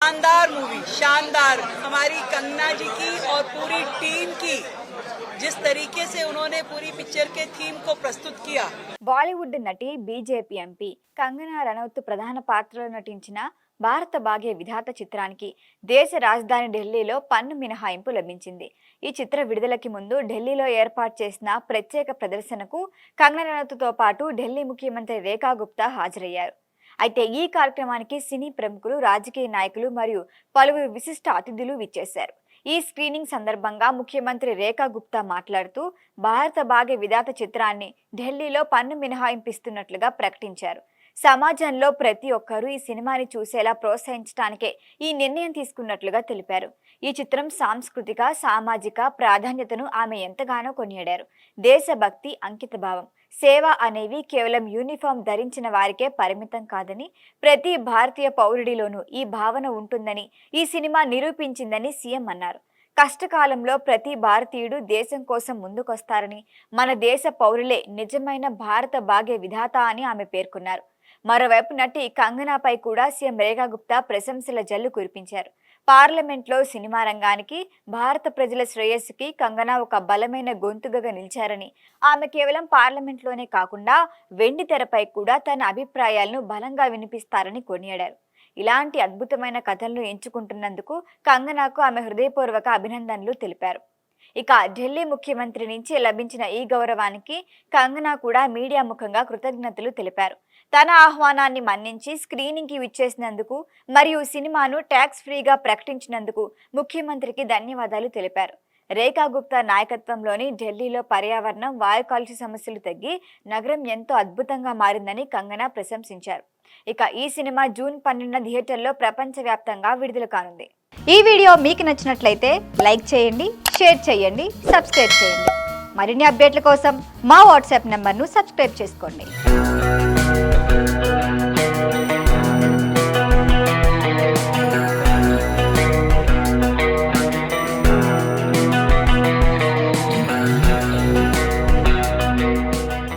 शानदार मूवी, शानदार। हमारी कंगना जी की और पूरी टीम की जिस तरीके से उन्होंने पूरी पिक्चर के थीम को प्रस्तुत किया। బాలీవుడ్ నటి బీజేపీ ఎంపీ కంగనా రనౌత్ ప్రధాన పాత్రలో నటించిన భారత భాగ్య విధాత చిత్రానికి దేశ రాజధాని ఢిల్లీలో పన్ను మినహాయింపు లభించింది. ఈ చిత్ర విడుదలకి ముందు ఢిల్లీలో ఏర్పాటు చేసిన ప్రత్యేక ప్రదర్శనకు కంగనా రనౌత్తో పాటు ఢిల్లీ ముఖ్యమంత్రి రేఖా గుప్తా హాజరయ్యారు. అయితే ఈ కార్యక్రమానికి సినీ ప్రముఖులు, రాజకీయ నాయకులు మరియు పలువురు విశిష్ట అతిథులు విచ్చేశారు. ఈ స్క్రీనింగ్ సందర్భంగా ముఖ్యమంత్రి రేఖా గుప్తా మాట్లాడుతూ భారత భాగ్య విధాత చిత్రాన్ని ఢిల్లీలో పన్ను మినహాయింపిస్తున్నట్లుగా ప్రకటించారు. సమాజంలో ప్రతి ఒక్కరూ ఈ సినిమాని చూసేలా ప్రోత్సహించడానికే ఈ నిర్ణయం తీసుకున్నట్లుగా తెలిపారు. ఈ చిత్రం సాంస్కృతిక, సామాజిక ప్రాధాన్యతను ఆమె ఎంతగానో కొనియాడారు. దేశభక్తి, అంకితభావం, సేవ అనేవి కేవలం యూనిఫామ్ ధరించిన వారికే పరిమితం కాదని, ప్రతి భారతీయ పౌరుడిలోనూ ఈ భావన ఉంటుందని ఈ సినిమా నిరూపించిందని సీఎం అన్నారు. కష్టకాలంలో ప్రతి భారతీయుడు దేశం కోసం ముందుకొస్తారని, మన దేశ పౌరులే నిజమైన భారత భాగ్య విధాత అని ఆమె పేర్కొన్నారు. మరోవైపు నటి కంగనాపై కూడా సీఎం రేఖా గుప్తా ప్రశంసల జల్లు కురిపించారు. పార్లమెంట్లో సినిమా రంగానికి, భారత ప్రజల శ్రేయస్సుకి కంగనా ఒక బలమైన గొంతుగా నిలిచారని, ఆమె కేవలం పార్లమెంట్లోనే కాకుండా వెండి తెరపై కూడా తన అభిప్రాయాలను బలంగా వినిపిస్తారని కొనియాడారు. ఇలాంటి అద్భుతమైన కథలను ఎంచుకుంటున్నందుకు కంగనాకు ఆమె హృదయపూర్వక అభినందనలు తెలిపారు. ఇక ఢిల్లీ ముఖ్యమంత్రి నుంచి లభించిన ఈ గౌరవానికి కంగనా కూడా మీడియా ముఖంగా కృతజ్ఞతలు తెలిపారు. తన ఆహ్వానాన్ని మన్నించి స్క్రీనింగ్కి విచ్చేసినందుకు మరియు సినిమాను ట్యాక్స్ ఫ్రీగా ప్రకటించినందుకు ముఖ్యమంత్రికి ధన్యవాదాలు తెలిపారు. రేఖా గుప్తా నాయకత్వంలోని ఢిల్లీలో పర్యావరణం, వాయు కాలుష్య సమస్యలు తగ్గి నగరం ఎంతో అద్భుతంగా మారిందని కంగనా ప్రశంసించారు. ఇక ఈ సినిమా జూన్ 12న థియేటర్లో ప్రపంచవ్యాప్తంగా విడుదల కానుంది. ఈ వీడియో మీకు నచ్చినట్లయితే లైక్ చేయండి, షేర్ చేయండి, సబ్స్క్రైబ్ చేయండి. మరిన్ని అప్డేట్ల కోసం మా వాట్సాప్ నెంబర్ను సబ్స్క్రైబ్ చేసుకోండి.